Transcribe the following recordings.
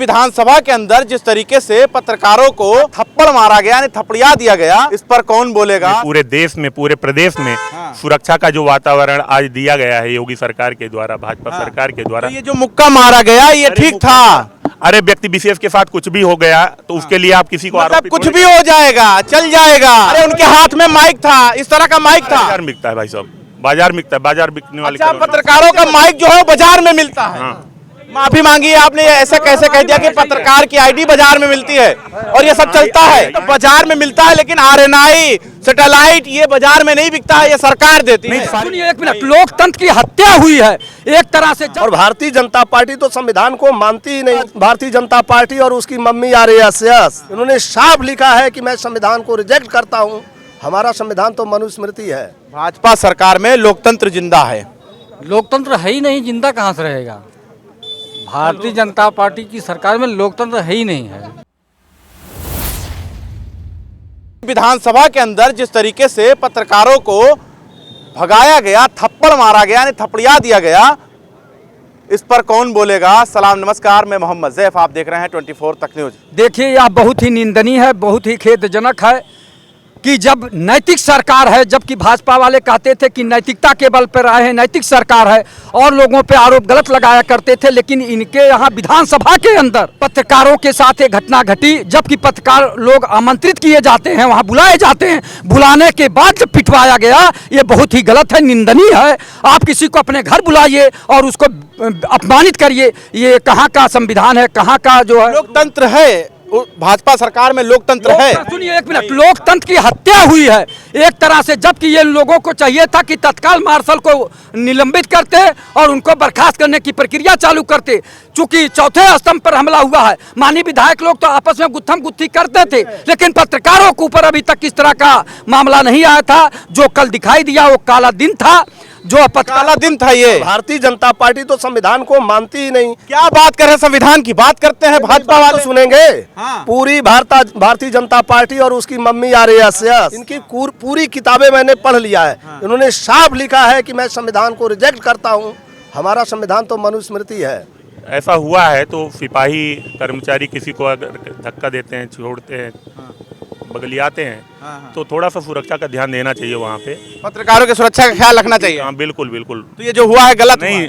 विधानसभा के अंदर जिस तरीके से पत्रकारों को थप्पड़ मारा गया, यानी थपड़िया दिया गया, इस पर कौन बोलेगा। पूरे देश में, पूरे प्रदेश में सुरक्षा का जो वातावरण आज दिया गया है योगी सरकार के द्वारा, भाजपा सरकार के द्वारा, तो ये जो मुक्का मारा गया ये ठीक था। अरे व्यक्ति विशेष के साथ कुछ भी हो गया तो उसके लिए आप किसी को मतलब कुछ भी हो जाएगा, चल जाएगा। अरे उनके हाथ में माइक था, इस तरह का माइक था। बाजार बिकता है भाई साहब, बाजार बिकता है, बाजार बिकने वाले। अच्छा, पत्रकारों का माइक जो है बाजार में मिलता है। माफी मांगी आपने, ऐसा कैसे कह दिया कि पत्रकार की आईडी बाजार में मिलती है और ये सब चलता है। तो बाजार में मिलता है, लेकिन आरएनआई, सैटेलाइट ये बाजार में नहीं बिकता है, ये सरकार देती है। सुनिए एक मिनट, लोकतंत्र की हत्या हुई है एक तरह से। और भारतीय जनता पार्टी तो संविधान को मानती ही नहीं। भारतीय जनता पार्टी और उसकी मम्मी आरएसएस, उन्होंने साफ लिखा है कि मैं संविधान को रिजेक्ट करता हूँ। हमारा संविधान तो मनुस्मृति है। भाजपा सरकार में लोकतंत्र जिंदा है। लोकतंत्र है ही नहीं, जिंदा कहाँ से रहेगा। भारतीय जनता पार्टी की सरकार में लोकतंत्र है ही नहीं है। विधानसभा के अंदर जिस तरीके से पत्रकारों को भगाया गया, थप्पड़ मारा गया, यानी थपड़िया दिया गया, इस पर कौन बोलेगा। सलाम नमस्कार, मैं मोहम्मद जैफ, आप देख रहे हैं 24 तक न्यूज। देखिए यह बहुत ही निंदनीय है, बहुत ही खेदजनक है कि जब नैतिक सरकार है, जबकि भाजपा वाले कहते थे कि नैतिकता के बल पर आए हैं, नैतिक सरकार है, और लोगों पे आरोप गलत लगाया करते थे, लेकिन इनके यहाँ विधानसभा के अंदर पत्रकारों के साथ एक घटना घटी। जबकि पत्रकार लोग आमंत्रित किए जाते हैं, वहाँ बुलाए जाते हैं, बुलाने के बाद जब पिटवाया गया, ये बहुत ही गलत है, निंदनीय है। आप किसी को अपने घर बुलाइए और उसको अपमानित करिए, ये कहाँ का संविधान है, कहाँ का जो है लोकतंत्र है। भाजपा सरकार में लोकतंत्र है। सुनिए एक मिनट, लोकतंत्र की हत्या हुई है एक तरह से। जबकि ये लोगों को चाहिए था कि तत्काल मार्शल को निलंबित करते और उनको बर्खास्त करने की प्रक्रिया चालू करते। चूंकि चौथे स्तंभ पर हमला हुआ है, माननीय विधायक लोग तो आपस में गुत्थम गुत्थी करते थे, लेकिन पत्रकारों के ऊपर अभी तक इस तरह का मामला नहीं आया था। जो कल दिखाई दिया वो काला दिन था, जो काला दिन था। ये भारतीय जनता पार्टी तो संविधान को मानती ही नहीं। क्या बात कर रहे हैं, संविधान की बात करते हैं भाजपा वाले। सुनेंगे पूरी भारतीय जनता पार्टी और उसकी मम्मी आरएसएस, इनकी पूरी किताबें मैंने पढ़ लिया है। इन्होंने साफ लिखा है कि मैं संविधान को रिजेक्ट करता हूँ। हमारा संविधान तो मनुस्मृति है। ऐसा हुआ है तो सिपाही कर्मचारी किसी को अगर धक्का देते हैं, छोड़ते हैं, बगलियाते हैं, तो थोड़ा सा सुरक्षा का ध्यान देना चाहिए। वहाँ पे पत्रकारों की सुरक्षा का ख्याल रखना चाहिए। हाँ बिल्कुल बिल्कुल। तो ये जो हुआ है गलत नहीं,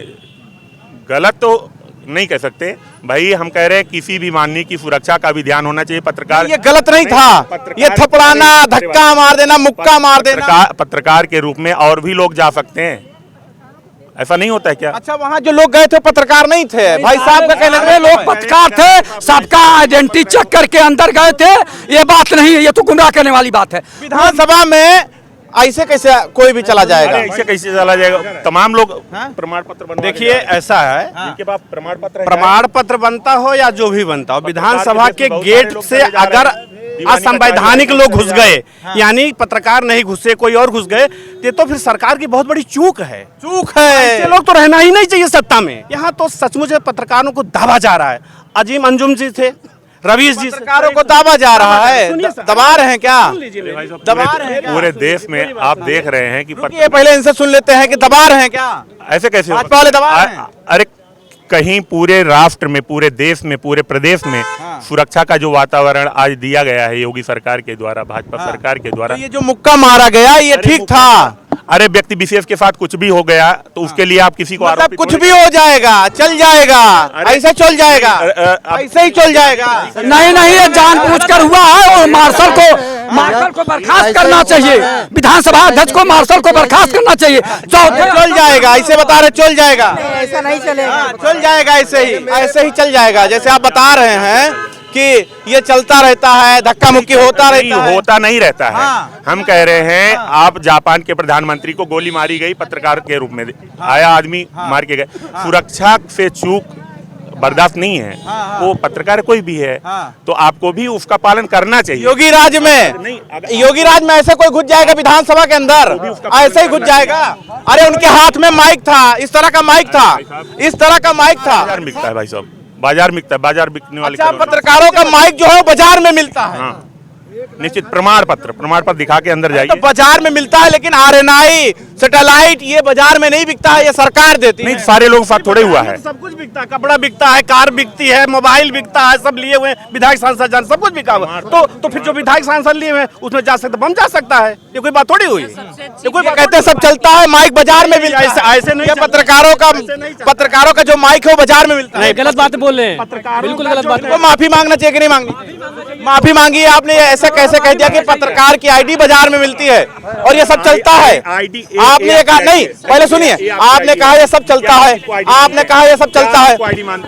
गलत तो नहीं कह सकते भाई, हम कह रहे हैं किसी भी माननीय की सुरक्षा का भी ध्यान होना चाहिए। पत्रकार ये गलत नहीं था, ये थपड़ाना, धक्का मार देना, मुक्का मार देना। पत्रकार के रूप में और भी लोग जा सकते हैं, ऐसा नहीं होता है क्या। अच्छा, वहाँ जो लोग गए थे पत्रकार नहीं थे भाई साहब का कहना है। लोग पत्रकार थे, सबका आइडेंटिटी चेक करके अंदर गए थे, ये बात नहीं है, ये तो गुमराह करने वाली बात है। विधानसभा में ऐसे कैसे कोई भी चला जाएगा, ऐसे कैसे चला जाएगा। तमाम लोग प्रमाण पत्र देखिए ऐसा है, जिनके पास प्रमाण पत्र बनता हो या जो भी बनता हो, विधानसभा के गेट से अगर असंवैधानिक लोग घुस गए, यानी पत्रकार नहीं घुसे, कोई और घुस गए, तो फिर सरकार की बहुत बड़ी चूक है। ऐसे लोग तो रहना ही नहीं चाहिए सत्ता में। यहाँ तो सचमुच पत्रकारों को दाबा जा रहा है। अजीम अंजुम जी थे, रवीश जी, सरकारों को दाबा जा रहा है। दबा रहे हैं क्या, दबा रहे हैं? पूरे देश में आप देख रहे हैं कि ये पहले इनसे सुन लेते हैं कि दबा रहे हैं क्या। ऐसे कैसे भाजपा वाले दबा रहे हैं? अरे कहीं पूरे राष्ट्र में, पूरे देश में, पूरे प्रदेश में सुरक्षा का जो वातावरण आज दिया गया है योगी सरकार के द्वारा, भाजपा सरकार के द्वारा, तो ये जो मुक्का मारा गया ये ठीक था। अरे व्यक्ति विशेष के साथ कुछ भी हो गया तो उसके लिए आप किसी को मतलब कुछ भी हो जाएगा, चल जाएगा, ऐसे चल जाएगा, ऐसे ही चल जाएगा। नहीं नहीं, ये जानबूझकर हुआ है और मार्शल को बर्खास्त करना चाहिए। विधानसभा अध्यक्ष को मार्शल को बर्खास्त करना चाहिए। चल जाएगा, ऐसे बता रहे, चल जाएगा, ऐसा नहीं चलेगा, चल जाएगा, ऐसे ही चल जाएगा। जैसे आप बता रहे हैं कि ये चलता रहता है, धक्का मुक्की होता रहता है। होता नहीं रहता है। हम कह रहे हैं, आप जापान के प्रधानमंत्री को गोली मारी गई पत्रकार के रूप में, आया आदमी मार के गए। सुरक्षा से चूक बर्दाश्त नहीं है, वो पत्रकार कोई भी है तो आपको भी उसका पालन करना चाहिए। योगी राज में ऐसे कोई घुस जाएगा विधानसभा के अंदर, ऐसे ही घुस जाएगा। अरे उनके हाथ में माइक था, इस तरह का माइक था, इस तरह का माइक था। बाजार बिकता है भाई साहब, बाजार बिकता है, बाजार बिकने वाले। अच्छा, पत्रकारों का माइक जो है बाजार में मिलता है। निश्चित प्रमाण पत्र दिखा के अंदर जाइए। तो बाजार में मिलता है, लेकिन आरएनआई, सैटेलाइट ये बाजार में नहीं बिकता है, ये सरकार देती नहीं है। सारे लोग साथ थोड़े हुआ है। सब कुछ बिकता है, कपड़ा बिकता है, कार बिकती है, मोबाइल बिकता है, सब लिए हुए हैं, विधायक सांसद जान सब कुछ बिका हुआ है। तो फिर जो विधायक सांसद लिए हुए हैं उसमें जा सकता, बम जा सकता है, ये कोई बात थोड़ी हुई। ये कोई बात कहते हैं सब चलता है, माइक बाजार में मिलता है। ऐसे नहीं ये चलता। पत्रकारों का जो माइक है वो बाजार में मिलता है। गलत बात बोल रहे हैं, बिल्कुल गलत बात। वो माफी मांगना चाहिए कि नहीं मांगनी? माफी मांगी है आपने, ऐसा कैसे कह दिया कि पत्रकार की आईडी बाजार में मिलती है और ये सब चलता है? आपने ये कहा नहीं, पहले सुनिए, आपने कहा ये सब चलता है, आपने कहा ये सब चलता है,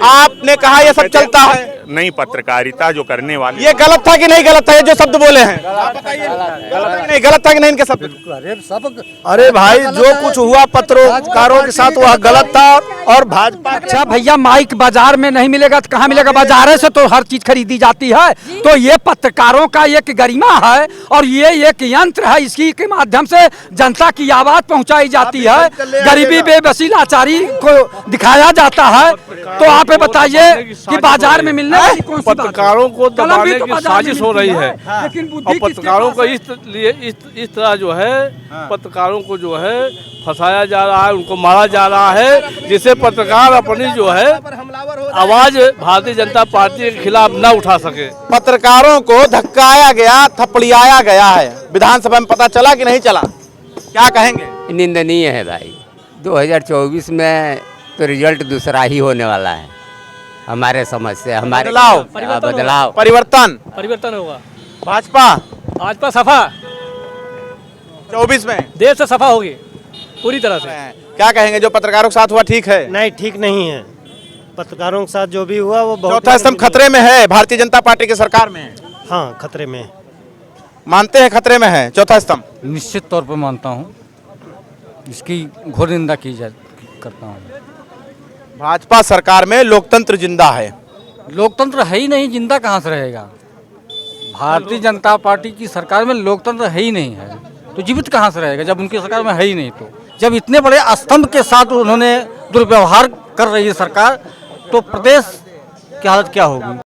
आपने कहा ये सब चलता है। नहीं, पत्रकारिता जो करने वाले, ये गलत था कि नहीं गलत था? ये जो शब्द बोले हैं नहीं, गलत था कि नहीं इनके शब्द? अरे भाई जो कुछ हुआ पत्रकारों के साथ वह गलत था और भाजपा अच्छा भैया, माइक बाजार में नहीं मिलेगा तो कहाँ मिलेगा? बाजार से तो हर चीज खरीदी जाती है। तो ये पत्रकारों का एक गरिमा है और ये एक यंत्र है, इसी के माध्यम से जनता की आवाज पहुंचाई जाती है, गरीबी बेबसी लाचारी को दिखाया जाता है। तो आप ये बताइए कि बाजार में मिलने वाली कौन सी बात है? पत्रकारों को कलम भी दबाने तो की बाजार में साजिश हो मिलती रही है, लेकिन बुद्धि और किसके पत्रकारों पास को है? इस तरह जो है पत्रकारों को जो है फंसाया जा रहा है, उनको मारा जा रहा है, जिससे पत्रकार अपनी जो है आवाज भारतीय जनता पार्टी के खिलाफ न उठा सके। पत्रकारों को धक्काया गया, थपड़ियाया गया है, विधानसभा में पता चला कि नहीं चला? क्या कहेंगे? निंदनीय है भाई। 2024 में तो रिजल्ट दूसरा ही होने वाला है हमारे समझ से। हमारे बदलाव परिवर्तन होगा। भाजपा सफा 24 में देश से सफा होगी पूरी तरह से। क्या कहेंगे? जो पत्रकारों के साथ हुआ ठीक है? नहीं, ठीक नहीं है। पत्रकारों के साथ जो भी हुआ वो बहुत चौथा स्तंभ खतरे में है, भारतीय जनता पार्टी की सरकार में। हाँ, खतरे में। मानते हैं खतरे में है चौथा स्तंभ? निश्चित तौर पर मानता हूँ, इसकी घोर निंदा करता हूँ। भाजपा सरकार में लोकतंत्र जिंदा है। लोकतंत्र है ही नहीं, जिंदा कहाँ से रहेगा? भारतीय जनता पार्टी की सरकार में लोकतंत्र है ही नहीं है तो जीवित कहाँ से रहेगा जब उनकी सरकार में है ही नहीं? तो जब इतने बड़े स्तंभ के साथ उन्होंने दुर्व्यवहार कर रही है सरकार, तो प्रदेश की हालत क्या होगी?